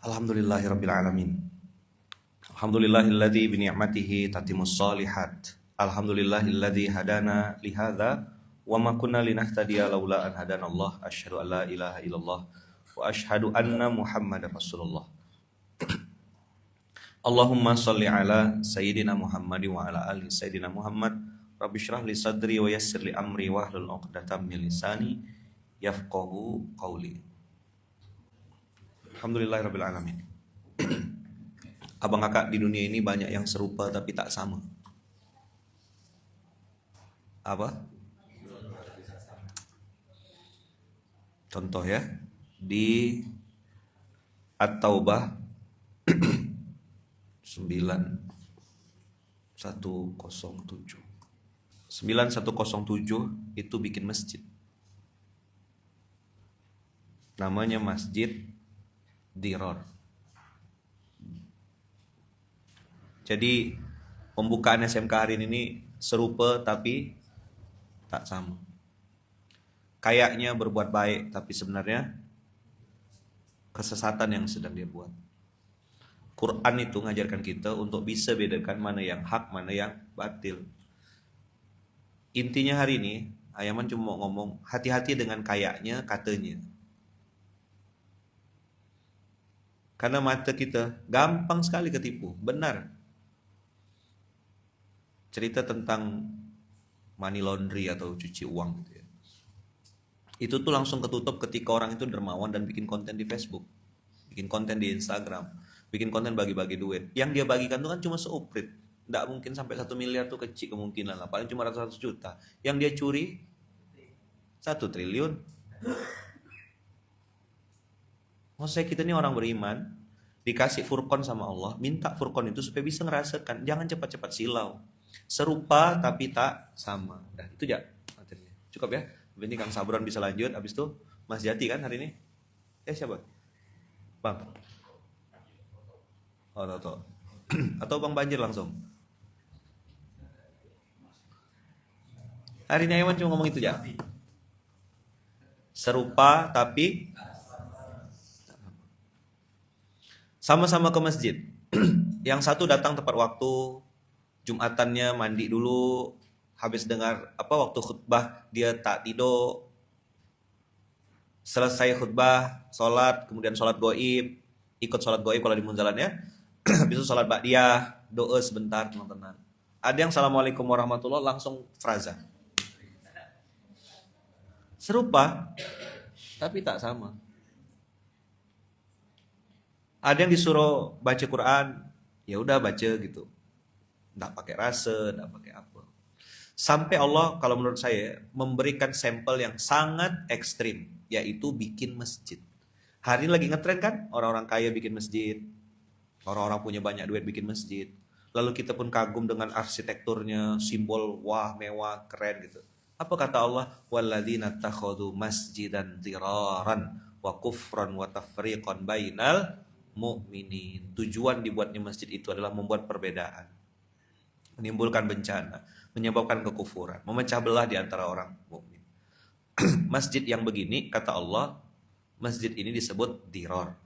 Alhamdulillahirabbil alamin. Alhamdulillahilladzi bi ni'matihi tatimmus shalihat. Alhamdulillahilladzi hadana li hadza wa ma kunna linahtadiya laula an hadanallah. Asyhadu an la ilaha illallah wa asyhadu anna Muhammadar Rasulullah. Allahumma shalli ala sayyidina Muhammad wa ala ali sayyidina Muhammad. Rabbi shrah li sadri wa yassir li amri wahlul 'uqdatam min lisani yafqahu qawli. Alhamdulillahirabbil alamin. Abang kakak di dunia ini banyak yang serupa tapi tak sama. Apa? Contoh ya, di At-Taubah 9107. 9107 itu bikin masjid. Namanya Masjid Dirar. Jadi pembukaan SMK hari ini serupa tapi tak sama. Kayaknya berbuat baik tapi sebenarnya kesesatan yang sedang dia buat. Quran itu ngajarkan kita untuk bisa bedakan mana yang hak, mana yang batil. Intinya hari ini Ayaman cuma ngomong hati-hati dengan kayaknya, katanya. Karena mata kita gampang sekali ketipu. Benar. Cerita tentang money laundry atau cuci uang gitu ya. Itu tuh langsung ketutup ketika orang itu dermawan dan bikin konten di Facebook, bikin konten di Instagram, bikin konten bagi-bagi duit. Yang dia bagikan tuh kan cuma seuprit. Nggak mungkin sampai 1 miliar tuh, kecil kemungkinan lah. Paling cuma ratus juta. Yang dia curi 1 triliun. Maksudnya kita ini orang beriman, dikasih furqan sama Allah, minta furqan itu supaya bisa ngerasakan. Jangan cepat-cepat silau. Serupa tapi tak sama. Nah, itu aja materinya. Cukup ya. Ini Kang Sabron bisa lanjut. Habis itu Mas Jati kan hari ini. Siapa? Bang. Oh, tahu. Atau Bang Banjir langsung. Hari ini Ayaman cuma ngomong itu aja. Serupa tapi sama-sama ke masjid. Yang satu datang tepat waktu, Jumatannya mandi dulu, habis dengar waktu khutbah dia tak tidur. Selesai khutbah, sholat, kemudian sholat goib, ikut sholat goib kalau di munzalannya. Habis itu sholat ba'diyah, doa sebentar tenang-tenang. Ada yang assalamualaikum warahmatullahi langsung fraza. Serupa, tapi tak sama. Ada yang disuruh baca Quran, ya udah baca gitu. Nggak pakai rasa, nggak pakai apa. Sampai Allah kalau menurut saya memberikan sampel yang sangat ekstrim, yaitu bikin masjid. Hari ini lagi ngetren kan, orang-orang kaya bikin masjid, orang-orang punya banyak duit bikin masjid. Lalu kita pun kagum dengan arsitekturnya, simbol wah mewah keren gitu. Apa kata Allah? Walladzina takhadhu masjidan diraran wa kufran wa tafriqan bainal mu'minin. Tujuan dibuatnya masjid itu adalah membuat perbedaan, menimbulkan bencana, menyebabkan kekufuran, memecah belah di antara orang mukmin. Masjid yang begini, kata Allah, masjid ini disebut dirar.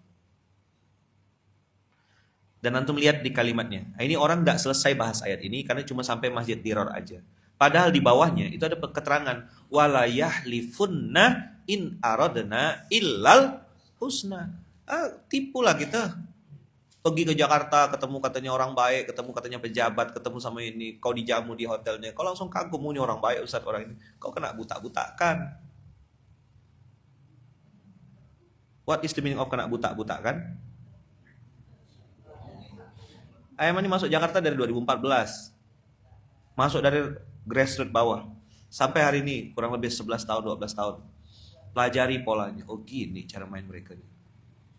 Dan antum lihat di kalimatnya. Ini orang nggak selesai bahas ayat ini karena cuma sampai masjid dirar aja. Padahal di bawahnya itu ada keterangan wala yahlifunna in aradna illal husna. Tipulah kita. Pergi ke Jakarta, ketemu katanya orang baik, ketemu katanya pejabat, ketemu sama ini, kau dijamu di hotelnya, kau langsung kagum, ini orang baik Ustaz orang ini. Kau kena butak-butakan. What is the meaning of kena butak-butakan? Ayaman ini masuk Jakarta dari 2014. Masuk dari grassroots bawah. Sampai hari ini, kurang lebih 11 tahun, 12 tahun. Pelajari polanya. Oh gini cara main mereka nih.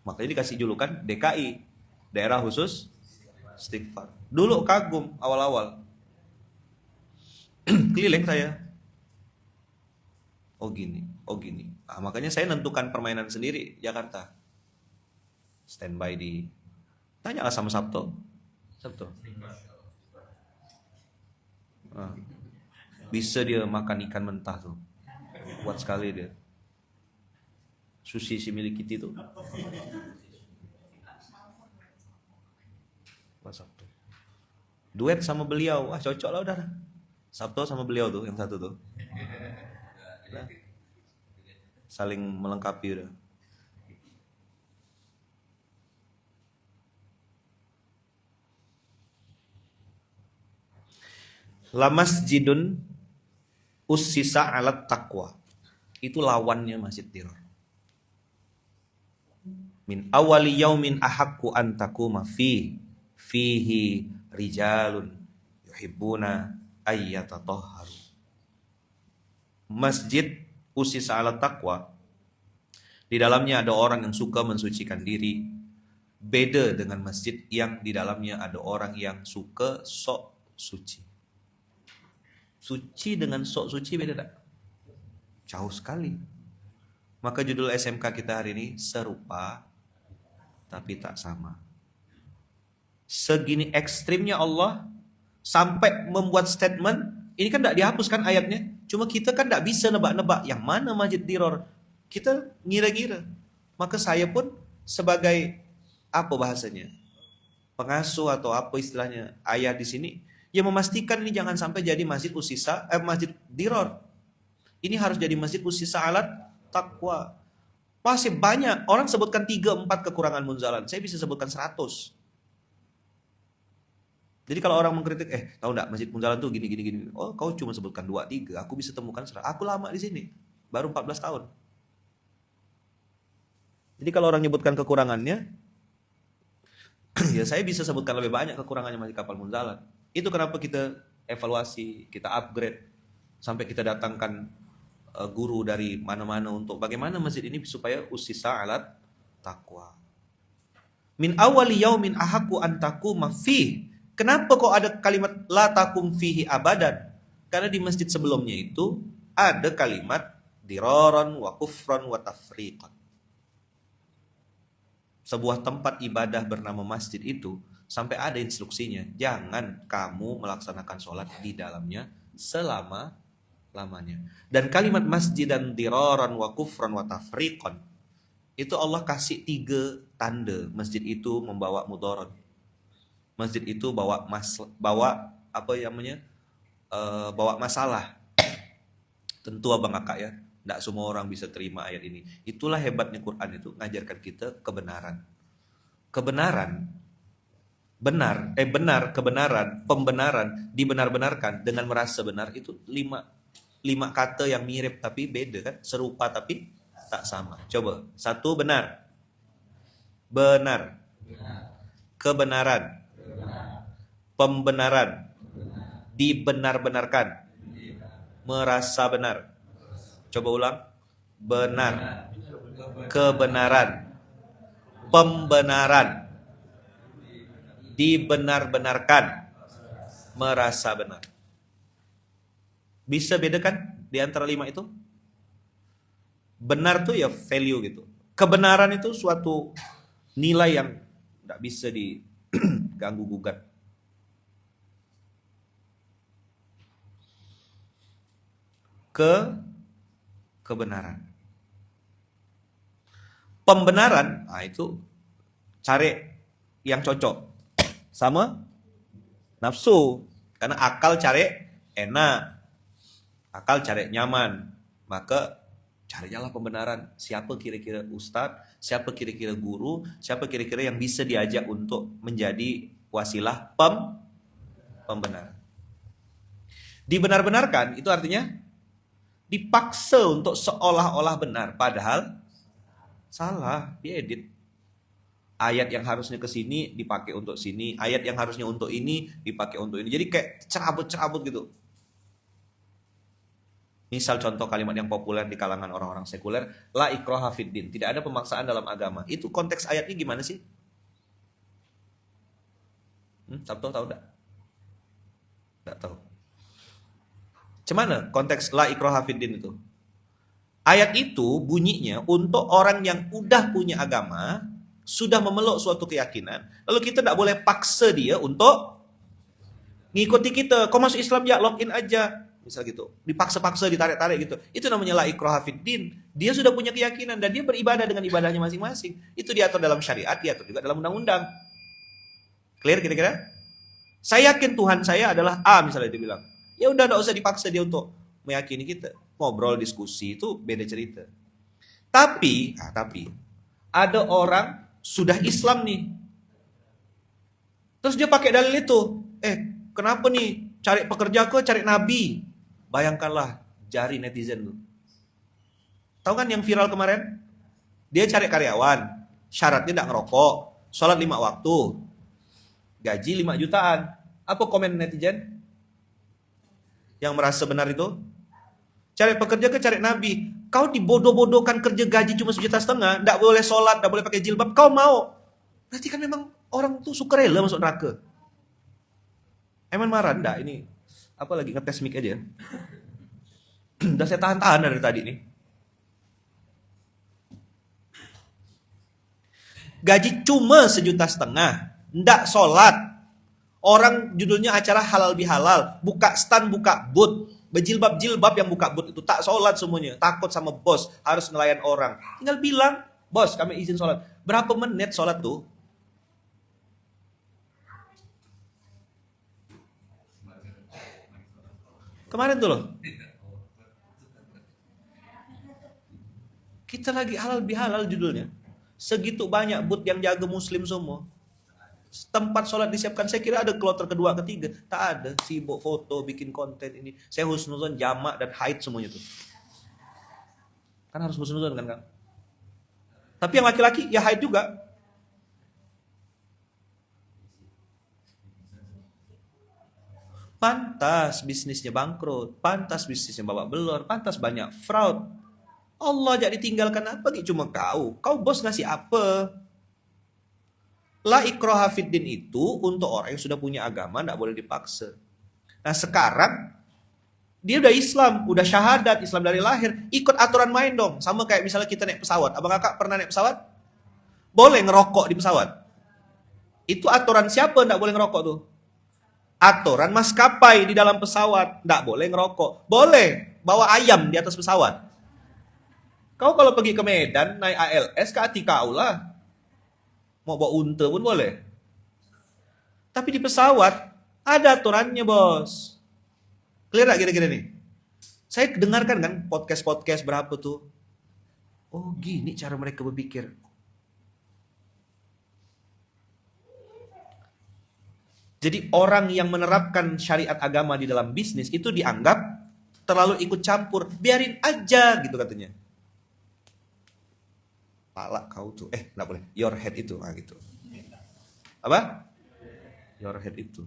Makanya dikasih julukan DKI. Daerah khusus istighfar. Dulu kagum awal-awal. Keliling saya. Oh gini. Makanya saya nentukan permainan sendiri Jakarta. Standby di. Tanyalah sama Sabto. Bisa dia makan ikan mentah tuh. Kuat sekali dia. Sushi si milik kita itu. Duet sama beliau, wah cocok lah udah. Sabto sama beliau tuh, yang satu tuh. Nah, saling melengkapi udah. La masjidun ussisa alat taqwa. Itu lawannya Masjid Diror. Min awali yaumin ahakku an taquma fihi rijalun yuhibbuna ayyatatahharu. Masjid ussisa alat taqwa, di dalamnya ada orang yang suka mensucikan diri. Beda dengan masjid yang di dalamnya ada orang yang suka sok suci. Suci dengan sok suci beda tak? Jauh sekali. Maka judul SMK kita hari ini serupa tapi tak sama. Segini ekstrimnya Allah sampai membuat statement, ini kan tidak dihapuskan ayatnya. Cuma kita kan tidak bisa nebak-nebak yang mana Masjid Diror. Kita ngira-ngira. Maka saya pun sebagai apa bahasanya? Pengasuh atau apa istilahnya ayah di sini, ya memastikan ini jangan sampai jadi Masjid Diror. Ini harus jadi Masjid Ussisa alat taqwa. Masih banyak orang sebutkan 3-4 kekurangan Munzalan. Saya bisa sebutkan 100. Jadi kalau orang mengkritik, tahu enggak Masjid Munzalan tuh gini. Oh, kau cuma sebutkan 2-3, aku bisa temukan 100. Aku lama di sini, baru 14 tahun. Jadi kalau orang nyebutkan kekurangannya, ya saya bisa sebutkan lebih banyak kekurangannya Masjid Kapal Munzalan. Itu kenapa kita evaluasi, kita upgrade, sampai kita datangkan guru dari mana-mana untuk bagaimana masjid ini supaya ussisa alat taqwa. Min awali yaumin ahaku an taquma fihi. Kenapa kok ada kalimat la taqum fihi abadan? Karena di masjid sebelumnya itu ada kalimat diraran wa kufran wa tafriqan. Sebuah tempat ibadah bernama masjid itu sampai ada instruksinya, jangan kamu melaksanakan sholat di dalamnya selama-lamanya. Dan kalimat masjid dan diraran wa kufran wa tafriqan, itu Allah kasih 3 tanda masjid itu membawa mudarat. Masjid itu bawa masalah. Tentu abang kakak ya, tidak semua orang bisa terima ayat ini. Itulah hebatnya Quran itu, ngajarkan kita kebenaran. Pembenaran, dibenar-benarkan dengan merasa benar, itu 5 kata yang mirip tapi beda kan, serupa tapi tak sama. Coba, 1 benar, kebenaran, pembenaran, dibenar-benarkan, merasa benar. Coba ulang, benar, kebenaran, pembenaran, dibenar-benarkan, merasa benar. Bisa bedakan di antara 5 itu? Benar tuh ya value gitu. Kebenaran itu suatu nilai yang tidak bisa diganggu gugat. Kebenaran. Pembenaran, itu cari yang cocok sama nafsu. Karena akal cari enak, akal cari nyaman, maka carilah pembenaran. Siapa kira-kira ustadz, siapa kira-kira guru, siapa kira-kira yang bisa diajak untuk menjadi wasilah pembenaran. Dibenar-benarkan itu artinya dipaksa untuk seolah-olah benar, padahal salah, diedit. Ayat yang harusnya ke sini dipakai untuk sini, ayat yang harusnya untuk ini dipakai untuk ini. Jadi kayak cerabut-cerabut gitu. Misal contoh kalimat yang populer di kalangan orang-orang sekuler, la ikraha fiddin, tidak ada pemaksaan dalam agama. Itu konteks ayatnya gimana sih? Sabtu tahu enggak? Enggak tahu. Cemana konteks la ikraha fiddin itu? Ayat itu bunyinya untuk orang yang udah punya agama, sudah memeluk suatu keyakinan, lalu kita tidak boleh paksa dia untuk ngikuti kita. Kau masuk Islam ya, login aja. Misal gitu. Dipaksa-paksa, ditarik-tarik gitu. Itu namanya la ikraha fiddin. Dia sudah punya keyakinan dan dia beribadah dengan ibadahnya masing-masing. Itu diatur dalam syariat, diatur juga dalam undang-undang. Clear kira-kira? Saya yakin Tuhan saya adalah A misalnya dia bilang. Ya udah enggak usah dipaksa dia untuk meyakini kita. Ngobrol, diskusi itu beda cerita. Tapi ada orang sudah Islam nih. Terus dia pakai dalil itu. Kenapa nih cari pekerja cari nabi? Bayangkanlah jari netizen tuh. Tahu kan yang viral kemarin? Dia cari karyawan, syaratnya tidak ngerokok, sholat 5 waktu, gaji 5 jutaan. Apa komen netizen? Yang merasa benar itu? Cari pekerja cari nabi. Kau dibodoh-bodohkan kerja gaji cuma 1,5 juta, tidak boleh sholat, tidak boleh pakai jilbab, kau mau? Berarti kan memang orang tuh sukarela masuk neraka. Emang marah? Enggak, ini apa lagi ngetes mic aja. Udah saya tahan-tahan dari tadi nih. Gaji cuma 1,5 juta, ndak sholat. Orang judulnya acara halal bihalal, buka stand, buka booth, berjilbab-jilbab yang buka booth itu tak sholat semuanya, takut sama bos, harus nelayan orang. Tinggal bilang, bos kami izin sholat. Berapa menit sholat tuh? Kemarin tuh loh. Kita lagi halal bihalal judulnya. Segitu banyak booth yang jaga muslim semua. Tempat sholat disiapkan, saya kira ada kloter kedua, ketiga. Tak ada, sibuk foto, bikin konten ini. Saya husnuzon, jamak, dan haid semuanya tuh. Kan harus husnuzon kan, Kang? Tapi yang laki-laki, ya haid juga. Pantas bisnisnya bangkrut, pantas bisnisnya babak belur, pantas banyak fraud. Allah jadi tinggalkan apa? Cuma kau bos ngasih apa? La ikraha fiddin itu untuk orang yang sudah punya agama, tidak boleh dipaksa. Nah sekarang dia udah Islam, udah syahadat, Islam dari lahir, ikut aturan main dong. Sama kayak misalnya kita naik pesawat. Abang kakak pernah naik pesawat? Boleh ngerokok di pesawat. Itu aturan siapa tidak boleh ngerokok tuh? Aturan maskapai di dalam pesawat, tidak boleh ngerokok. Boleh bawa ayam di atas pesawat. Kau kalau pergi ke Medan naik ALS ke hati kau lah. Mau bawa unta pun boleh. Tapi di pesawat ada aturannya, bos. Clear gak kira-kira nih? Saya dengarkan kan podcast berapa tuh. Oh gini cara mereka berpikir. Jadi orang yang menerapkan syariat agama di dalam bisnis itu dianggap terlalu ikut campur. Biarin aja gitu katanya. Pala kau tuh, enggak boleh. Your head itu, gitu. Apa? Your head itu.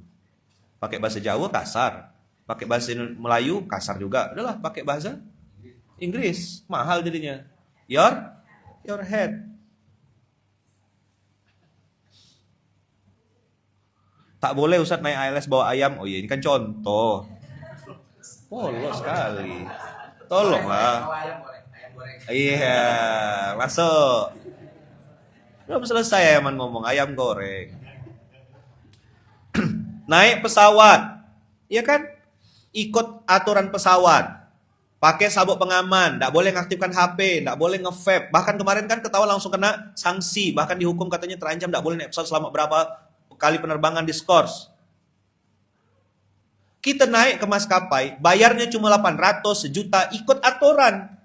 Pakai bahasa Jawa kasar, pakai bahasa Melayu kasar juga. Udahlah, pakai bahasa Inggris, mahal jadinya. Your head. Tak boleh Ustaz naik ALS bawa ayam. Oh iya, ini kan contoh. Polos sekali. Tolonglah. Iya, masuk. Belum selesai Yaman ngomong ayam goreng. Naik pesawat, ya kan? Ikut aturan pesawat. Pakai sabuk pengaman, tidak boleh mengaktifkan HP, tidak boleh nge-vape. Bahkan kemarin kan ketahuan langsung kena sanksi, bahkan dihukum katanya terancam tidak boleh naik pesawat selama berapa kali penerbangan diskors. Kita naik ke maskapai, bayarnya cuma 800, 1 juta, ikut aturan.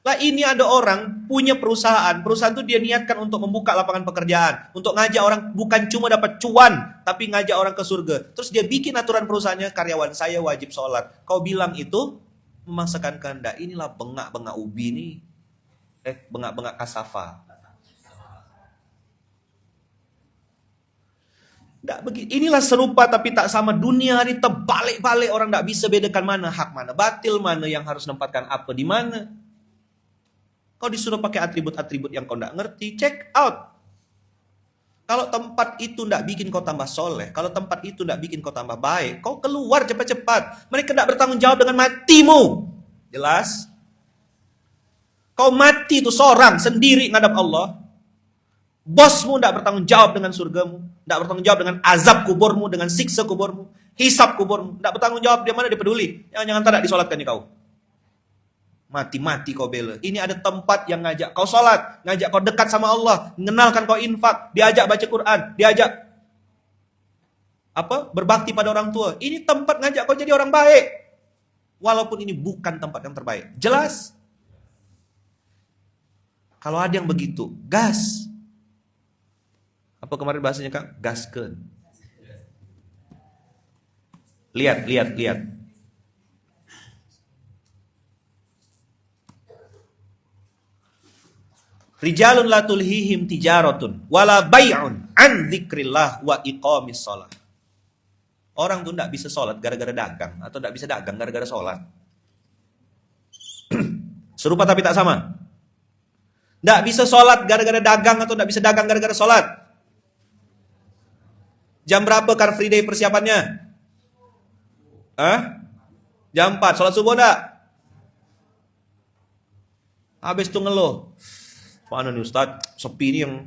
Lah ini ada orang punya perusahaan itu dia niatkan untuk membuka lapangan pekerjaan, untuk ngajak orang bukan cuma dapat cuan, tapi ngajak orang ke surga. Terus dia bikin aturan perusahaannya, karyawan saya wajib sholat. Kau bilang itu memaksakan kehendak. Inilah bengak-bengak ubi nih. Bengak-bengak kasafa. Inilah serupa tapi tak sama. Dunia hari terbalik-balik, orang tak bisa bedakan mana hak, mana batil, mana yang harus menempatkan apa di mana. Kau disuruh pakai atribut-atribut yang kau tidak ngerti, check out. Kalau tempat itu tidak bikin kau tambah soleh, kalau tempat itu tidak bikin kau tambah baik, kau keluar cepat-cepat. Mereka tidak bertanggung jawab dengan matimu. Jelas? Kau mati itu seorang sendiri ngadap Allah. Bosmu tidak bertanggung jawab dengan surgamu, tidak bertanggung jawab dengan azab kuburmu, dengan siksa kuburmu, hisab kuburmu. Tidak bertanggung jawab, dia mana dia peduli. Jangan tak disolatkan kau. Mati-mati kau bela. Ini ada tempat yang ngajak kau sholat, ngajak kau dekat sama Allah, mengenalkan kau infak, diajak baca Quran, diajak berbakti pada orang tua. Ini tempat ngajak kau jadi orang baik. Walaupun ini bukan tempat yang terbaik. Jelas? Kalau ada yang begitu, gas. Apa kemarin bahasanya, Kang? Gaskeun. Lihat. Rijalun la tulhihim tijaratun wala bai'un an dzikrillah wa iqamis shalah. Orang tuh enggak bisa sholat gara-gara dagang atau enggak bisa dagang gara-gara sholat. Serupa tapi tak sama. Enggak bisa sholat gara-gara dagang atau enggak bisa dagang gara-gara sholat. Jam berapa Car Free Day persiapannya? Jam 4, sholat subuh enggak? Habis tuh ngeluh. Mana nih Ustaz, sepi nih yang...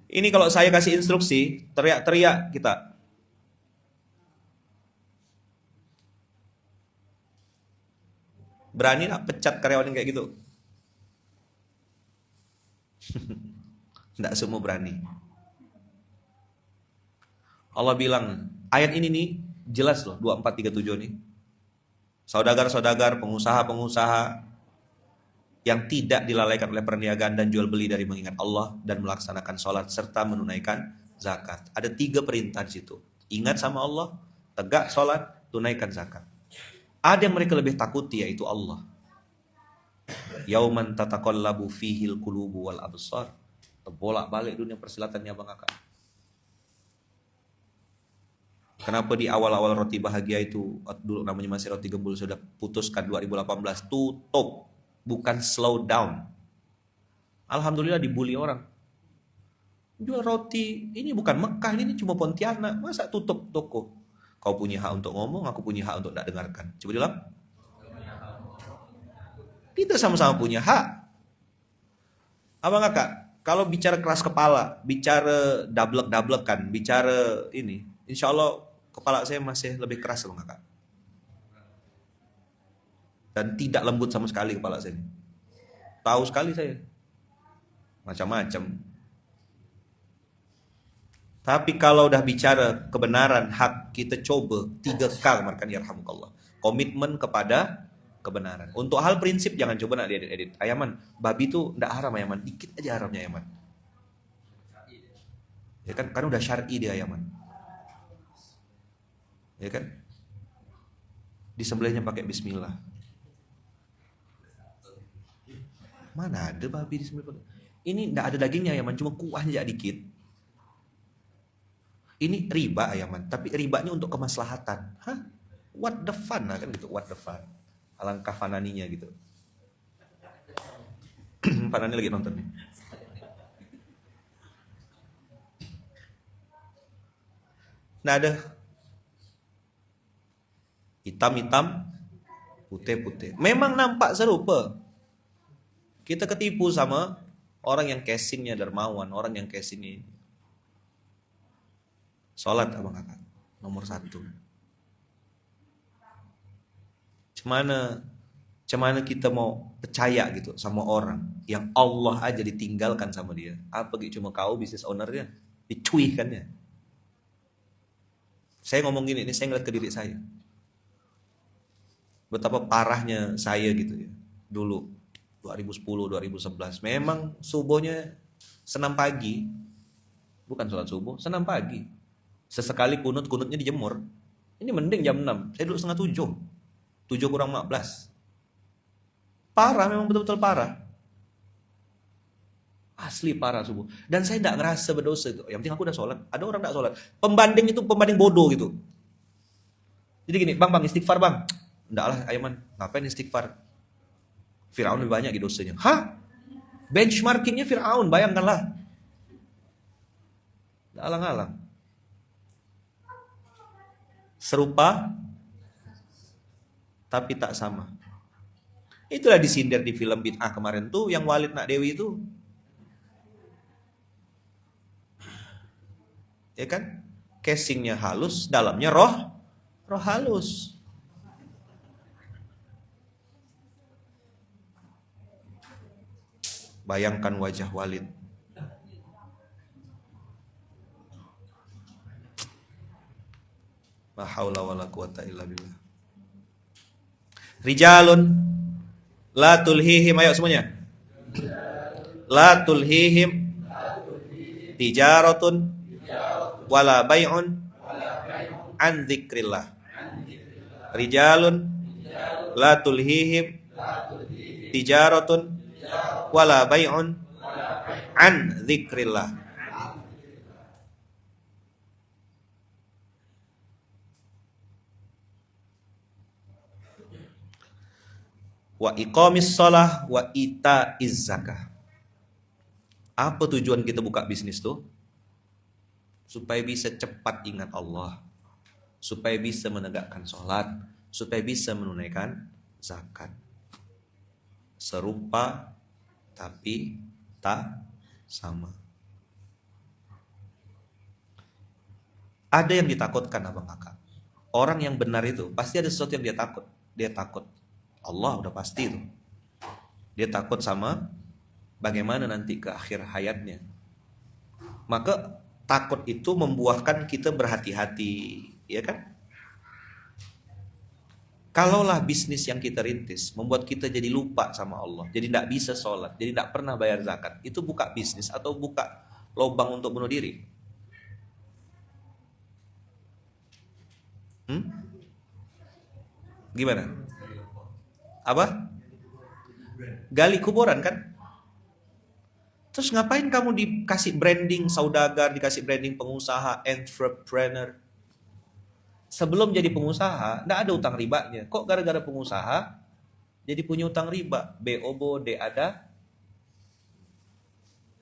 Ini kalau saya kasih instruksi, teriak-teriak kita. Berani gak pecat karyawan yang kayak gitu? Tidak semua berani. Allah bilang, ayat ini nih jelas loh, 2437 nih. Saudagar-saudagar, pengusaha-pengusaha yang tidak dilalaikan oleh perniagaan dan jual beli dari mengingat Allah dan melaksanakan sholat serta menunaikan zakat. Ada 3 perintah di situ. Ingat sama Allah, tegak sholat, tunaikan zakat. Ada yang mereka lebih takuti yaitu Allah. Yauman tataqallabu fihil qulubu wal absar. Bolak-balik dunia persilatannya Bang Kakak. Kenapa di awal-awal roti bahagia itu, dulu namanya masih roti gembul, sudah putuskan 2018, tutup, bukan slow down. Alhamdulillah dibully orang. Jual roti, ini bukan Mekah, ini cuma Pontianak, masa tutup toko? Kau punya hak untuk ngomong, aku punya hak untuk tidak dengarkan. Coba bilang. Kita sama-sama punya hak. Abang Kakak, kalau bicara keras kepala, bicara dablek-dablekan, bicara ini, insya Allah kepala saya masih lebih keras Abang Kakak. Dan tidak lembut sama sekali kepala saya. Tahu sekali saya. Macam-macam. Tapi kalau udah bicara kebenaran, hak, kita coba 3K kemarin yarhamukallah. Komitmen kepada kebenaran. Untuk hal prinsip jangan coba nak diedit-edit. Ayaman, babi tuh enggak haram Ayaman, dikit aja haramnya Ayaman. Ya kan, karena udah syar'i dia Ayaman. Ya kan? Disembelihnya pakai bismillah. Mana ada babi disembelih? Ini enggak ada dagingnya Ayaman, cuma kuahnya dikit. Ini riba Ayaman, tapi ribanya untuk kemaslahatan. Hah? What the fun kan gitu, what the fun. Alangkah fananinya gitu. Fanani lagi nonton nih. Nah ada hitam-hitam, putih-putih. Memang nampak serupa. Kita ketipu sama orang yang casingnya dermawan, orang yang casingnya sholat Abang Kakak, nomor 1. Cemana kita mau percaya gitu sama orang yang Allah aja ditinggalkan sama dia. Apa gitu cuma kau bisnis ownernya, dicuihkannya. Saya ngomong gini, ini saya ngeliat ke diri saya. Betapa parahnya saya gitu ya. Dulu 2010, 2011 memang subuhnya senam pagi. Bukan sholat subuh, senam pagi. Sesekali kunutnya dijemur. Ini mending jam 6. Saya dulu setengah 7. 7 kurang 15. Parah, memang betul-betul parah. Asli parah subuh. Dan saya tidak ngerasa berdosa itu. Yang penting aku udah sholat. Ada orang tidak sholat. Pembanding itu pembanding bodoh gitu. Jadi gini, bang istighfar bang. Enggak lah Ayaman, ngapain istighfar? Fir'aun lebih banyak gitu dosanya. Hah? Benchmarkingnya Fir'aun, bayangkanlah. Alang-alang. Serupa tapi tak sama. Itulah disindir di film Bid'ah kemarin tuh, yang Walid Nak Dewi itu. Ya kan? Casingnya halus, dalamnya roh halus. Bayangkan wajah Walid. La haula wala quwata illa billah. Rijalun la tulhihim, ayo semuanya. La tulhihim tijaratun wala bai'un an dzikrillah. Rijalun la tulhihim tijaratun wala bai'un an dzikrillah. Wa iqamis shalah wa itaiz zakah. Apa tujuan kita buka bisnis tuh? Supaya bisa cepat ingat Allah, supaya bisa menegakkan sholat, supaya bisa menunaikan zakat. Serupa tapi tak sama. Ada yang ditakutkan abang kakak. Orang yang benar itu pasti ada sesuatu yang dia takut. Dia takut Allah, udah pasti itu. Dia takut sama bagaimana nanti ke akhir hayatnya. Maka takut itu membuahkan kita berhati-hati, ya kan? Kalaulah bisnis yang kita rintis membuat kita jadi lupa sama Allah, jadi tidak bisa sholat, jadi tidak pernah bayar zakat, itu buka bisnis atau buka lubang untuk bunuh diri? Gimana? Apa? Gali kuburan kan? Terus ngapain kamu dikasih branding saudagar, dikasih branding pengusaha, entrepreneur? Sebelum jadi pengusaha, nggak ada utang ribanya. Kok gara-gara pengusaha jadi punya utang riba? BOBO, D ada?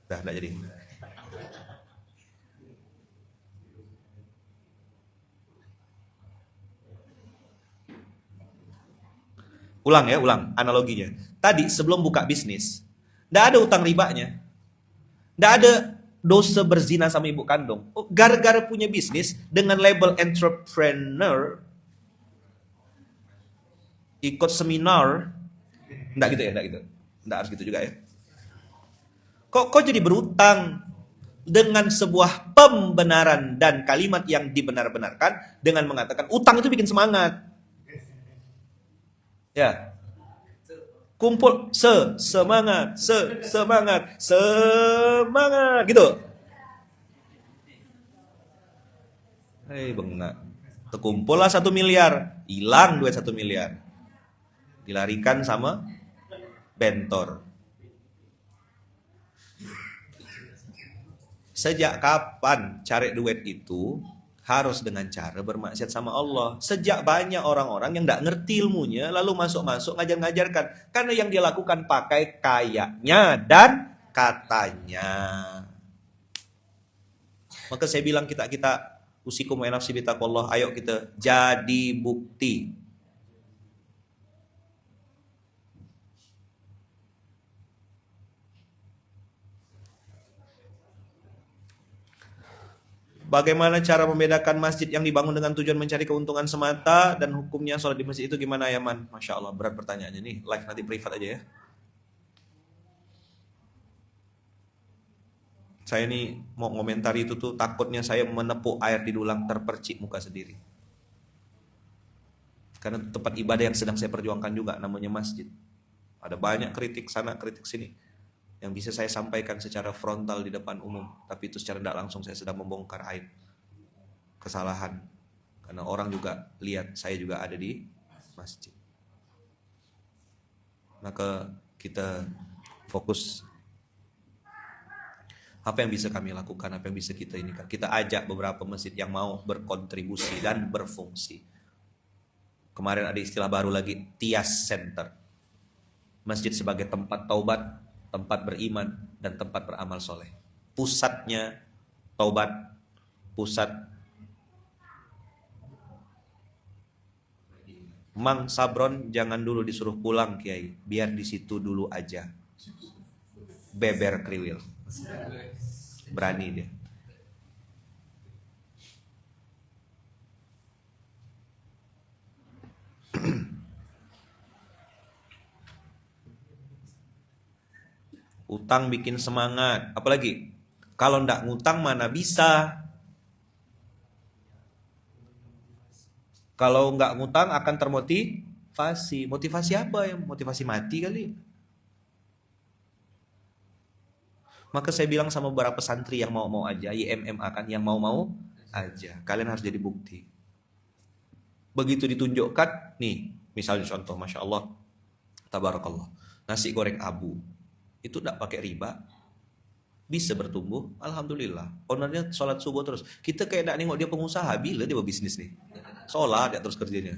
Dah, nggak jadi. Ulang ya, ulang analoginya. Tadi sebelum buka bisnis, nggak ada utang ribanya. Nggak ada dosa berzina sama ibu kandung. Gara-gara punya bisnis dengan label entrepreneur, ikut seminar, nggak gitu ya, nggak gitu. Nggak harus gitu juga ya. Kok jadi berutang dengan sebuah pembenaran dan kalimat yang dibenar-benarkan dengan mengatakan utang itu bikin semangat. Ya. Kumpul semangat gitu. Hei bengak. Terkumpullah 1 miliar, hilang duit 1 miliar. Dilarikan sama bentor. Sejak kapan cari duit itu harus dengan cara bermaksiat sama Allah? Sejak banyak orang-orang yang tidak ngerti ilmunya lalu masuk-masuk ngajar-ngajarkan. Karena yang dia lakukan pakai kayaknya dan katanya. Maka saya bilang kita usikum wa nafsi bitaqwallah, ayo kita jadi bukti. Bagaimana cara membedakan masjid yang dibangun dengan tujuan mencari keuntungan semata dan hukumnya sholat di masjid itu gimana ya Man? Masya Allah, berat pertanyaannya nih. Like nanti privat aja ya. Saya nih mau ngomentari itu tuh takutnya saya menepuk air di dulang terpercik muka sendiri. Karena tempat ibadah yang sedang saya perjuangkan juga namanya masjid. Ada banyak kritik sana, kritik sini. Yang bisa saya sampaikan secara frontal di depan umum, tapi itu secara tidak langsung saya sedang membongkar aib kesalahan, karena orang juga lihat saya juga ada di masjid. Maka kita fokus apa yang bisa kami lakukan, apa yang bisa kita ini kan. Kita ajak beberapa masjid yang mau berkontribusi dan berfungsi. Kemarin ada istilah baru lagi, Tias Center. Masjid sebagai tempat taubat, tempat beriman, dan tempat beramal soleh. Pusatnya taubat, pusat Mang Sabron jangan dulu disuruh pulang Kiai, biar di situ dulu aja. Beber kriwil. Berani dia. Utang bikin semangat. Apalagi kalau ndak ngutang mana bisa. Kalau nggak ngutang akan termotivasi. Motivasi apa ya? Motivasi mati kali. Maka saya bilang sama beberapa santri yang mau-mau aja, YMMA kan, yang mau-mau aja. Kalian harus jadi bukti. Begitu ditunjukkan, nih, misalnya contoh, Masya Allah, Tabarakallah, nasi goreng abu, itu tidak pakai riba, bisa bertumbuh, Alhamdulillah. Ownernya sholat subuh terus. Kita kayak tidak nengok dia pengusaha, bila dia berbisnis nih. Sholat, dia terus kerjanya.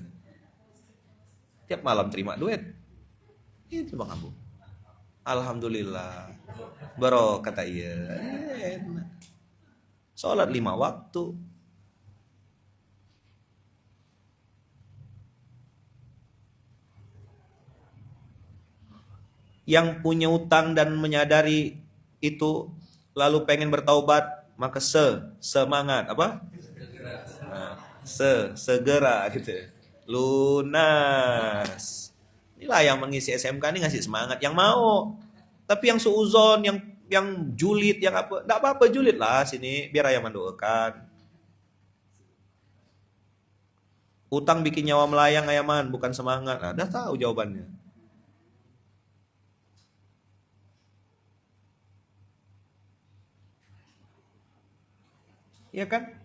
Tiap malam terima duit. Itu Bang Abu. Alhamdulillah. Bro kata iya. Sholat 5 waktu. Yang punya utang dan menyadari itu lalu pengen bertaubat, maka semangat apa? Nah, segera gitu. Lunas. Inilah yang mengisi SMK ini ngasih semangat yang mau. Tapi yang suuzon, yang julid, yang apa, enggak apa-apa julid lah sini biar ayah mendoakan. Utang bikin nyawa melayang ayaman, bukan semangat. Nah, udah tahu jawabannya. Iya kan?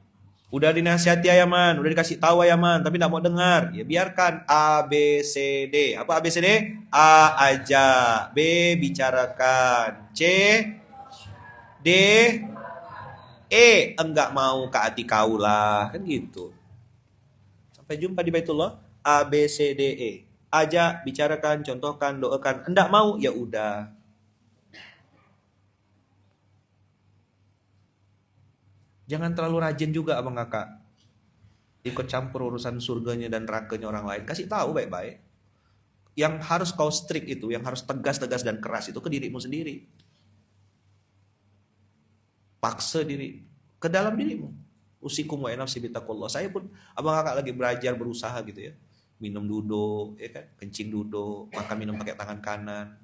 Udah dinasihati ayaman, udah dikasih tahu ayaman, tapi nggak mau dengar. Ya biarkan. A, B, C, D. Apa A, B, C, D? A, ajak. B, bicarakan. C, D, E, enggak mau ke hati kau lah. Kan gitu. Sampai jumpa di Baitullah. A, B, C, D, E. Ajak, bicarakan, contohkan, doakan. Enggak mau, ya udah. Jangan terlalu rajin juga abang kakak. Ikut campur urusan surganya dan nerakanya orang lain. Kasih tahu baik-baik. Yang harus kau strict itu, yang harus tegas-tegas dan keras itu ke dirimu sendiri. Paksa diri ke dalam dirimu. Usikum wa nafsi bitaqullah. Saya pun abang kakak lagi belajar berusaha gitu ya. Minum duduk, ya kan? Kencing duduk, makan minum pakai tangan kanan.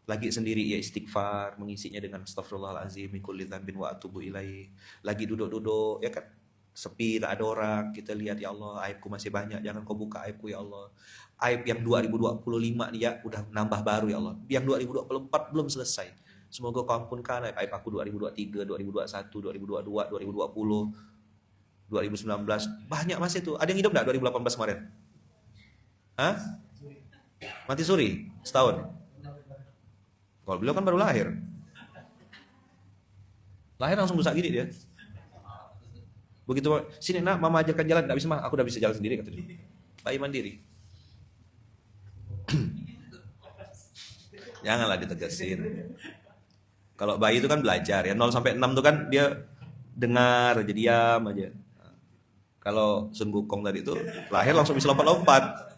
Lagi sendiri ya istighfar, mengisinya dengan astagfirullahalazim min kulli dzambin wa atubu ilaih. Lagi duduk-duduk ya kan, sepi, tak ada orang, kita lihat ya Allah, aibku masih banyak, jangan kau buka aibku ya Allah. Aib yang 2025 nih ya udah nambah baru ya Allah. Yang 2024 belum selesai. Semoga kau ampunkan aib aku 2023, 2021, 2022, 2020, 2019. Banyak masih tuh. Ada yang hidup enggak 2018 kemarin? Hah? Mati suri setahun. Kalau beliau kan baru lahir. Lahir langsung busak gini dia. Begitu, sini nak, mama ajarkan jalan. Nggak bisa mah, aku udah bisa jalan sendiri kata dia. Bayi mandiri. Janganlah ditegasin. Kalau bayi itu kan belajar ya, 0 sampai 6 itu kan dia dengar aja, diam aja. Kalau Sun Wukong tadi itu lahir langsung bisa lompat-lompat.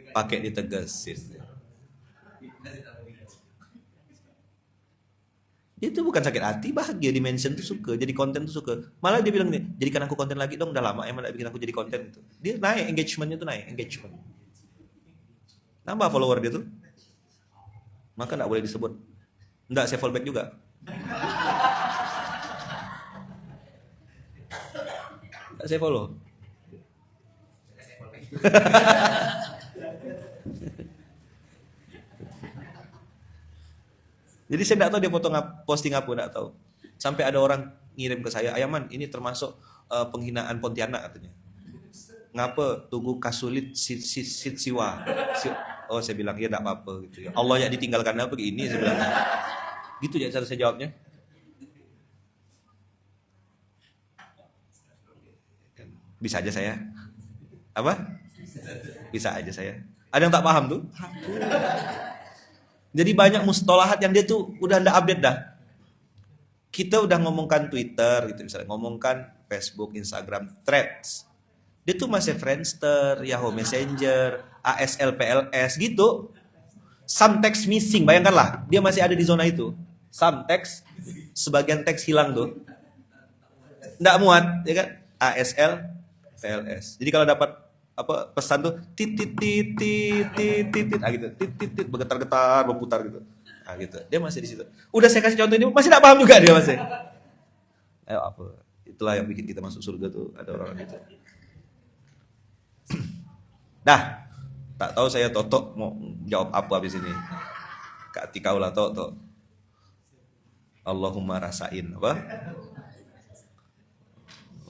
Pakai ditegasin. Dia tuh bukan sakit hati, bahagia di mention tuh suka, jadi konten tuh suka. Malah dia bilang nih, jadikan aku konten lagi dong, udah lama emang gak bikin aku jadi konten itu. Dia naik engagementnya tuh naik engagement. Nambah follower dia tuh. Maka gak boleh disebut. Nggak saya fallback juga. Nggak saya follow. Jadi saya tidak tahu dia posting apa, tidak tahu. Sampai ada orang ngirim ke saya, Ayaman ini termasuk penghinaan Pontianak katanya. Ngapa tunggu kasulit siwa. Oh saya bilang ya tidak apa-apa gitu ya. Allah yang ditinggalkan apa begini saya bilang. Gitu ya cara saya jawabnya. Bisa aja saya. Apa? Bisa aja saya. Ada yang tak paham tuh? Jadi banyak mustolahat yang dia tuh udah ndak update dah. Kita udah ngomongkan Twitter gitu misalnya, ngomongkan Facebook, Instagram, Threads. Dia tuh masih Friendster, Yahoo Messenger, ASL, PLS gitu. Some text missing, bayangkanlah, dia masih ada di zona itu. Some text, sebagian teks hilang tuh. Ndak muat, ya kan? ASL, PLS. Jadi kalau dapat apa pesan tuh tit tit tit tit tit tit tit gitu tit tit tit bergetar-getar berputar gitu. Nah, gitu. Dia masih di situ. Udah saya kasih contoh ini masih tidak paham juga dia masih. Ayo apa? Itulah yang bikin kita masuk surga tuh, ada orang gitu. Dah, tak tahu saya Toto mau jawab apa habis ini. Kak Tikaulah Toto. Allahumma rasain apa?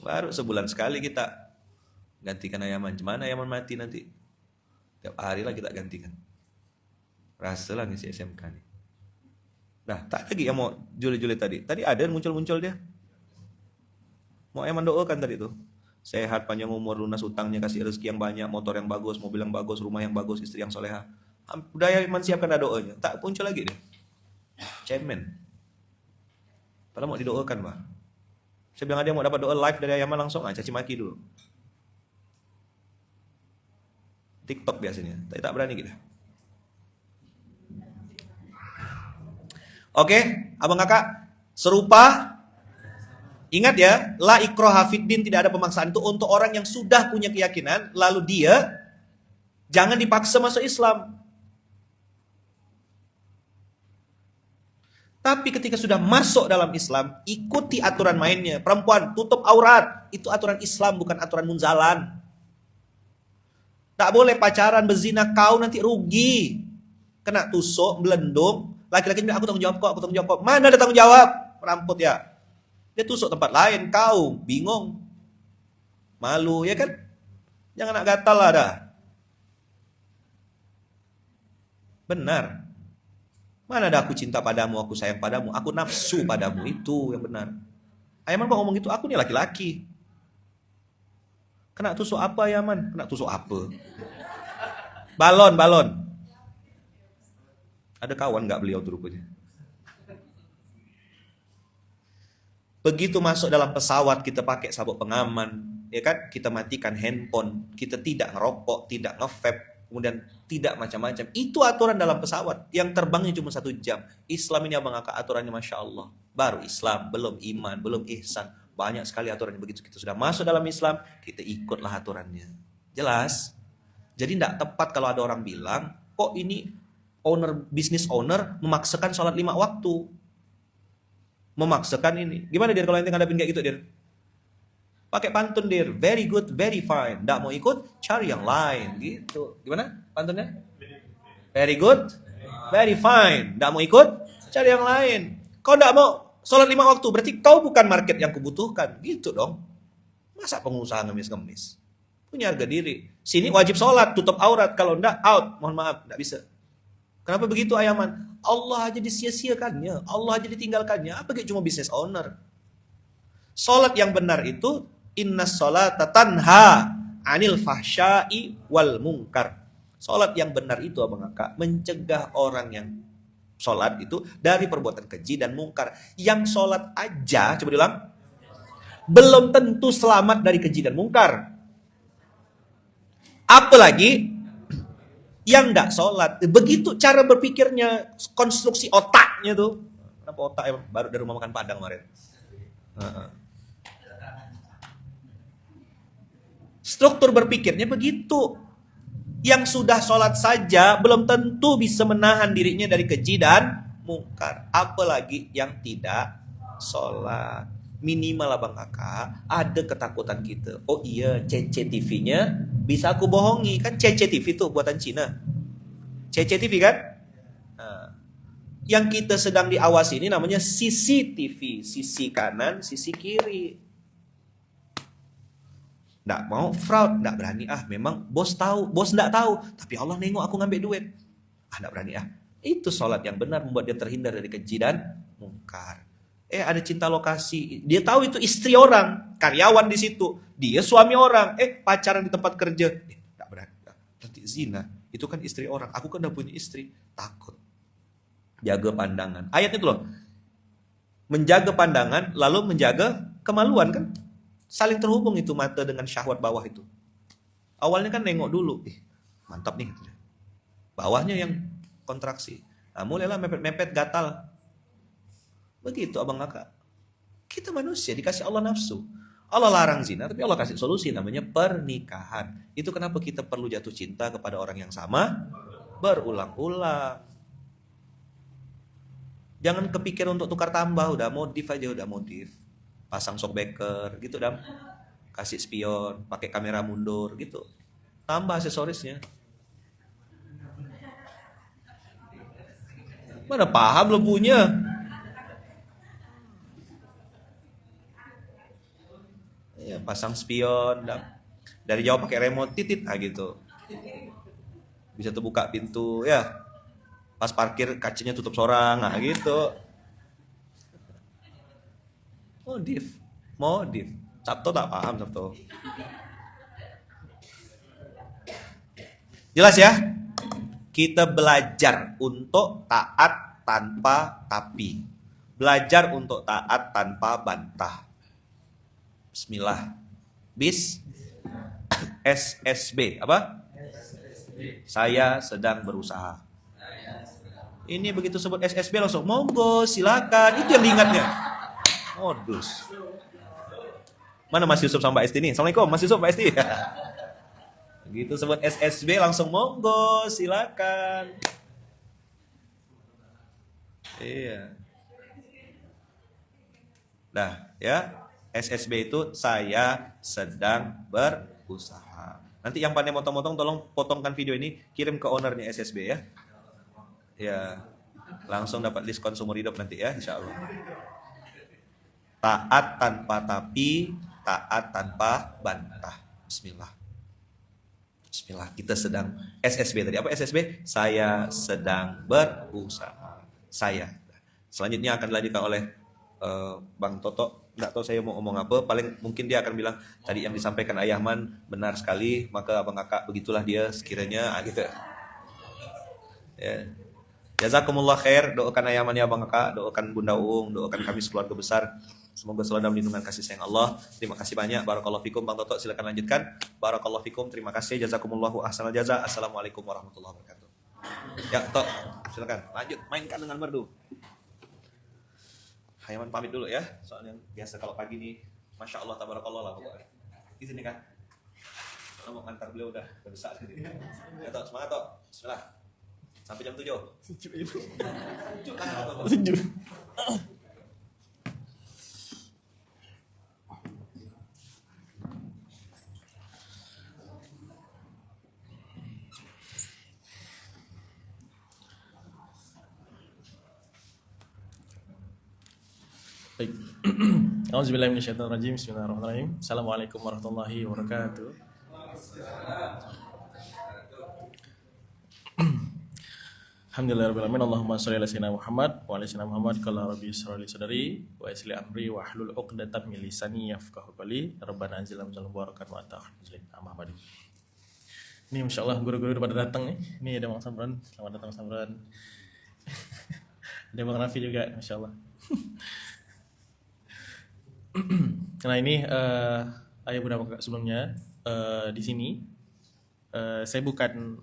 Baru sebulan sekali kita gantikan Ayaman. Gimana Ayaman mati nanti? Tiap hari lah kita gantikan. Rasalah ngisi SMK nih. Nah, tak lagi yang mau Juli-Juli tadi. Tadi ada yang muncul-muncul dia. Mau Ayaman doakan tadi tuh. Sehat, panjang umur, lunas utangnya, kasih rezeki yang banyak, motor yang bagus, mobil yang bagus, rumah yang bagus, istri yang soleha. Udah Ayaman siapkan doanya. Tak muncul lagi deh. Cemen. Padahal mau didoakan, Pak. Saya bilang ada yang mau dapat doa live dari Ayaman langsung caci maki dulu. TikTok biasanya, tapi tak berani gitu. Oke, abang kakak, serupa. Ingat ya, la ikraha fiddin, tidak ada pemaksaan. Itu untuk orang yang sudah punya keyakinan, lalu dia jangan dipaksa masuk Islam. Tapi ketika sudah masuk dalam Islam, ikuti aturan mainnya. Perempuan, tutup aurat. Itu aturan Islam, bukan aturan munzalan. Tak boleh pacaran, berzina, kau nanti rugi. Kena tusuk, belendung. Laki-laki bilang, aku tanggung jawab kok, aku tanggung jawab kok. Mana ada tanggung jawab? Meramput ya. Dia tusuk tempat lain, kau bingung. Malu, ya kan? Jangan nak gatal lah dah. Benar. Mana ada aku cinta padamu, aku sayang padamu, aku nafsu padamu, itu yang benar. Ayaman kok ngomong gitu, aku nih laki-laki. Kena tusuk apa Ayaman? Kena tusuk apa? Balon. Ada kawan nggak beliau tuh rupanya. Begitu masuk dalam pesawat kita pakai sabuk pengaman, ya kan? Kita matikan handphone, kita tidak ngerokok, tidak nge-vape, kemudian tidak macam-macam. Itu aturan dalam pesawat yang terbangnya cuma 1 jam. Islam ini abang kakak aturannya Masya Allah. Baru Islam, belum iman, belum ihsan. Banyak sekali aturannya. Begitu kita sudah masuk dalam Islam, kita ikutlah aturannya. Jelas? Jadi tidak tepat kalau ada orang bilang, kok ini business owner memaksakan sholat 5 waktu. Memaksakan ini. Gimana Dir kalau ente ngadepin kayak gitu Dir? Pakai pantun Dir, very good, very fine. Nggak mau ikut, cari yang lain gitu. Gimana pantunnya? Very good, very fine. Nggak mau ikut, cari yang lain. Kau nggak mau sholat 5 waktu, berarti kau bukan market yang kubutuhkan. Gitu dong. Masa pengusaha ngemis-ngemis? Punya harga diri. Sini wajib sholat, tutup aurat. Kalau nggak, out. Mohon maaf, nggak bisa. Kenapa begitu Ayaman? Allah aja disia-siakannya, Allah aja ditinggalkannya. Apa kayak cuma business owner? Sholat yang benar itu innas sholata tanha anil fahsyai wal munkar. Sholat yang benar itu abang kakak mencegah orang yang sholat itu dari perbuatan keji dan mungkar. Yang sholat aja, coba diulang, belum tentu selamat dari keji dan mungkar. Apalagi yang enggak sholat. Begitu cara berpikirnya, konstruksi otaknya tuh. Kenapa otak baru dari rumah makan Padang kemarin? Struktur berpikirnya begitu. Yang sudah sholat saja belum tentu bisa menahan dirinya dari keji dan mungkar. Apalagi yang tidak sholat. Minimal abang kakak ada ketakutan kita. Oh iya, CCTV-nya bisa aku bohongi. Kan CCTV tuh buatan Cina. CCTV kan? Nah, yang kita sedang diawasi ini namanya CCTV. Sisi kanan, sisi kiri. Nggak mau fraud, nggak berani. Memang bos tahu, bos nggak tahu. Tapi Allah nengok aku ngambil duit. Nggak berani. Itu sholat yang benar membuat dia terhindar dari keji dan mungkar. Ada cinta lokasi. Dia tahu itu istri orang, karyawan di situ. Dia suami orang. Pacaran di tempat kerja. Nggak berani. Nanti zina. Itu kan istri orang. Aku kan udah punya istri. Takut. Jaga pandangan. Ayat itu loh. Menjaga pandangan, lalu menjaga kemaluan kan. Saling terhubung itu mata dengan syahwat bawah itu. Awalnya kan nengok dulu. Mantap nih. Bawahnya yang kontraksi. Nah, mulailah mepet-mepet gatal. Begitu abang kakak. Kita manusia dikasih Allah nafsu. Allah larang zina, tapi Allah kasih solusi namanya pernikahan. Itu kenapa kita perlu jatuh cinta kepada orang yang sama berulang-ulang. Jangan kepikiran untuk tukar tambah, udah modif aja, udah modif. Pasang shockbreaker gitu dah. Kasih spion, pakai kamera mundur gitu. Tambah aksesorisnya. Mana paham lo punya? Ya, pasang spion, dari jauh pakai remote titit gitu. Bisa terbuka pintu ya. Pas parkir kacanya tutup sorang, gitu. Modif. Sabto tak paham Sabto. Jelas ya? Kita belajar untuk taat tanpa tapi. Belajar untuk taat tanpa bantah. Bismillah. SSB apa? Saya sedang berusaha. Ini begitu sebut SSB langsung monggo silakan. Itu yang diingatnya. Modus. Mana Mas Yusuf sama Mbak Esti nih? Assalamualaikum Mas Yusuf, Mbak Esti. Begitu sebut SSB langsung monggo silakan. Iya. Nah, ya. SSB itu saya sedang berusaha. Nanti yang pandai motong-motong tolong potongkan video ini, kirim ke ownernya SSB ya. Ya. Langsung dapat diskon seumur hidup nanti ya, insya Allah. Taat tanpa tapi, taat tanpa bantah. Bismillah. Bismillah. Kita sedang SSB tadi. Apa SSB? Saya sedang berusaha. Saya. Selanjutnya akan dilanjutkan oleh Bang Toto. Nggak tahu saya mau ngomong apa. Paling mungkin dia akan bilang tadi yang disampaikan Ayahman benar sekali. Maka Abang Kakak begitulah dia sekiranya. Gitu. Ya. Jazakumullah khair. Doakan Ayahman ya Abang Kakak. Doakan Bunda Uung. Doakan kami sekeluarga besar. Semoga selalu dalam lindungan kasih sayang Allah. Terima kasih banyak. Barakallahu fikum. Bang Toto silakan lanjutkan. Barakallahu fikum. Terima kasih. Jazakumullahu ahsanal jaza. Assalamualaikum warahmatullahi wabarakatuh. Ya, Tok. Silakan. Lanjut. Mainkan dengan merdu. Hayaman pamit dulu ya. Soalnya biasa kalau pagi nih, Masya Allah, tabarakallah lah pokoknya. Di sini kan. Kalau mau ngantar beliau udah besar. Ya, Tok. Semangat, Tok. Bismillah. Sampai jam 7. Sejuk ibu. Sejuk kan? Sejuk. Baik. Auzubillahi minasyaitonirrajim. Bismillahirrahmanirrahim. Assalamualaikum warahmatullahi wabarakatuh. Alhamdulillahirabbil alamin. Allahumma shalli ala sayyidina Muhammad wa ala sayyidina Muhammad. Qala rabbi shrah li sadri wa yassir li amri wa hlul 'uqdatam min lisani yafqahu qawli. Rabbana anzil mubarakan wa ta'khudh Muhammad. Ini insyaallah guru-guru udah pada datang nih. Ini ada Bang Samran. Selamat datang Samran. Ada Bang Rafi juga, masyaallah. Nah ini ayah bunda kakak sebelumnya di sini saya bukan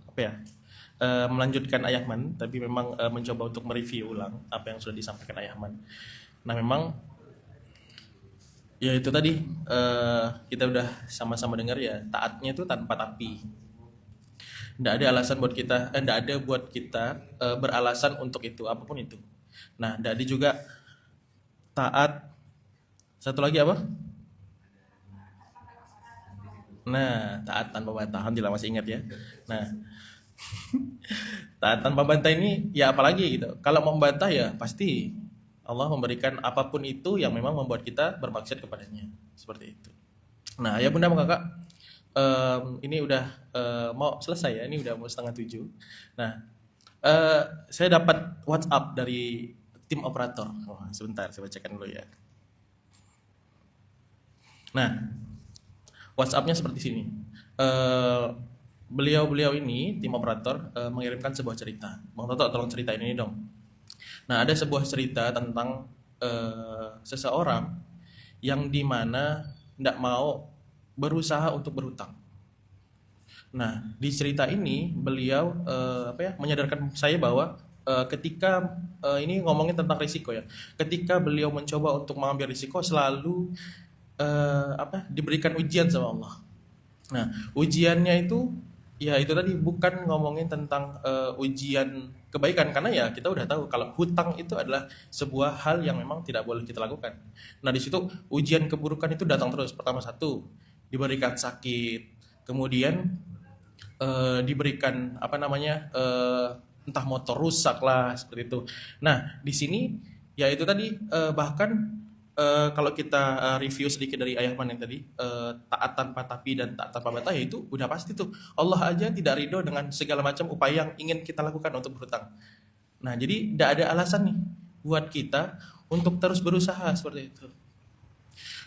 melanjutkan Ayahman, tapi memang mencoba untuk mereview ulang apa yang sudah disampaikan Ayahman. Nah memang ya itu tadi kita udah sama-sama dengar ya, taatnya itu tanpa tapi. Tidak ada alasan buat kita, tidak ada buat kita beralasan untuk itu apapun itu. Nah tidak ada juga taat. Satu lagi apa? Nah, taat tanpa bantah. Alhamdulillah masih ingat ya. Nah, taat tanpa bantah ini ya apalagi gitu. Kalau membantah ya pasti Allah memberikan apapun itu yang memang membuat kita bermaksud kepadanya. Seperti itu. Nah, ya bunda kakak, ini udah mau selesai ya. Ini udah mau 6:30. Nah, saya dapat WhatsApp dari tim operator. Oh, sebentar saya bacakan dulu ya. Nah, WhatsApp-nya seperti sini. Beliau ini, tim operator, mengirimkan sebuah cerita. Bang Toto, tolong ceritain ini dong. Nah, ada sebuah cerita tentang seseorang yang dimana tidak mau berusaha untuk berhutang. Nah, di cerita ini beliau menyadarkan saya bahwa ketika ini ngomongin tentang risiko ya. Ketika beliau mencoba untuk mengambil risiko selalu diberikan ujian sama Allah. Nah, ujiannya itu ya itu tadi bukan ngomongin tentang ujian kebaikan, karena ya kita udah tahu kalau hutang itu adalah sebuah hal yang memang tidak boleh kita lakukan. Nah, di situ ujian keburukan itu datang terus. Pertama, satu, diberikan sakit, kemudian diberikan apa namanya, entah motor rusak lah seperti itu. Nah, di sini ya itu tadi, bahkan kalau kita review sedikit dari Ayahman yang tadi, taat tanpa tapi dan taat tanpa batas, ya itu udah pasti tuh. Allah aja tidak ridho dengan segala macam upaya yang ingin kita lakukan untuk berhutang. Nah, jadi tidak ada alasan nih buat kita untuk terus berusaha seperti itu.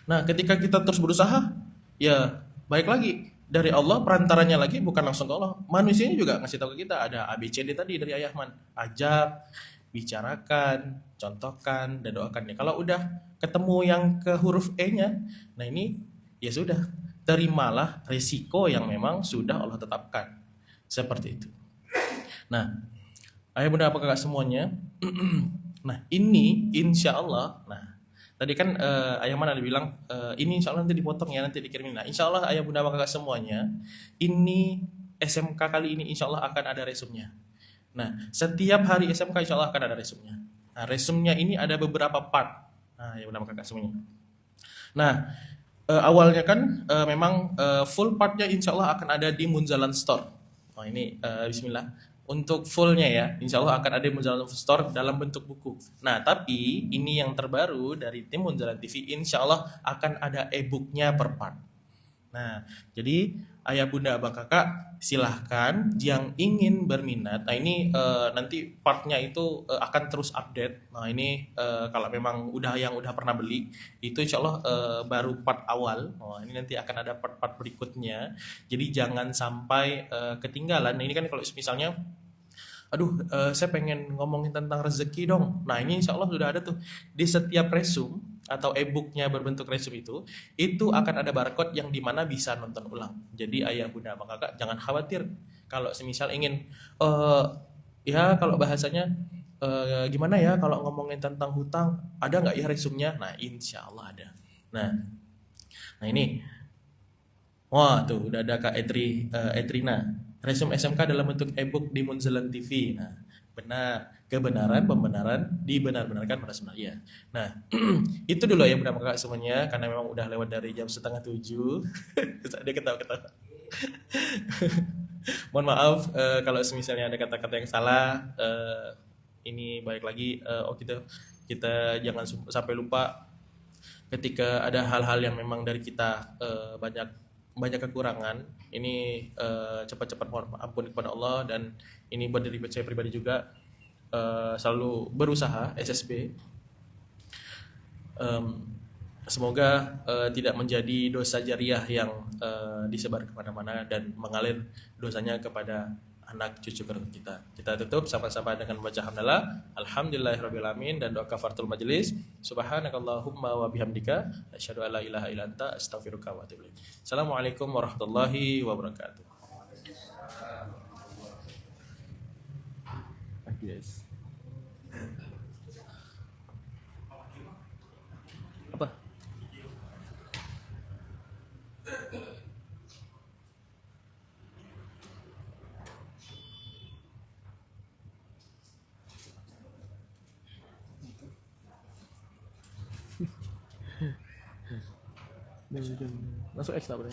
Nah, ketika kita terus berusaha, ya baik lagi dari Allah, perantaranya lagi bukan langsung ke Allah. Manusianya juga ngasih tahu ke kita, ada ABCD tadi dari Ayahman. Ajak, bicarakan, contohkan, dan doakan. Ya, kalau udah ketemu yang ke huruf E-nya, nah ini ya sudah, terimalah risiko yang memang sudah Allah tetapkan. Seperti itu. Nah, ayah bunda apa kakak semuanya, nah ini insya Allah, nah tadi kan ayah mana ada bilang ini insya Allah nanti dipotong ya, nanti dikirimin. Nah insya Allah ayah bunda apa kakak semuanya, ini SMK kali ini insya Allah akan ada resumnya. Nah, setiap hari SMK insya Allah akan ada resumnya. Nah, resumnya ini ada beberapa part. Nah, ya benar kakak semuanya. Nah, awalnya kan memang full partnya insya Allah akan ada di Munzalan Store. Oh ini Bismillah. Untuk fullnya ya, insya Allah akan ada di Munzalan Store dalam bentuk buku. Nah, tapi ini yang terbaru dari tim Munzalan TV, insya Allah akan ada e-booknya per part. Nah, jadi ayah bunda abang kakak silahkan yang ingin berminat. Nah ini nanti partnya itu akan terus update. Nah ini kalau memang yang udah pernah beli itu insya Allah baru part awal. Oh, ini nanti akan ada part-part berikutnya. Jadi jangan sampai ketinggalan. Nah ini kan kalau misalnya aduh saya pengen ngomongin tentang rezeki dong. Nah ini insya Allah sudah ada tuh di setiap resume atau e-booknya berbentuk resume itu akan ada barcode yang dimana bisa nonton ulang. Jadi ayah bunda abang kakak jangan khawatir kalau semisal ingin ya kalau bahasanya gimana ya kalau ngomongin tentang hutang, ada nggak ya resumenya? Nah insya Allah ada. Nah ini, wah tuh udah ada Kak Etrina. Resume SMK dalam bentuk e-book di Munzalan TV. Nah, benar, kebenaran, pembenaran dibenar-benarkan pada sebenarnya. Nah, itu dulu ya benar kakak semuanya, karena memang udah lewat dari jam 6:30. Dia ketawa-ketawa. Mohon maaf kalau misalnya ada kata-kata yang salah. Ini balik lagi, kita jangan sampai lupa ketika ada hal-hal yang memang dari kita banyak kekurangan, ini cepat-cepat mohon ampun kepada Allah, dan ini buat diri saya pribadi juga selalu berusaha SSB. Semoga tidak menjadi dosa jariah yang disebar kemana-mana dan mengalir dosanya kepada anak cucu keturunan kita. Kita tutup sama-sama dengan membaca hamdalah, alhamdulillahirrahmanirrahim, dan doa kafaratul majelis. Subhanakallahumma wa bihamdika asyhadu an la ilaha illa anta astaghfiruka wa atubu ilaik. Assalamualaikum warahmatullahi wabarakatuh. Yes. Apa? Masuk X tak boleh.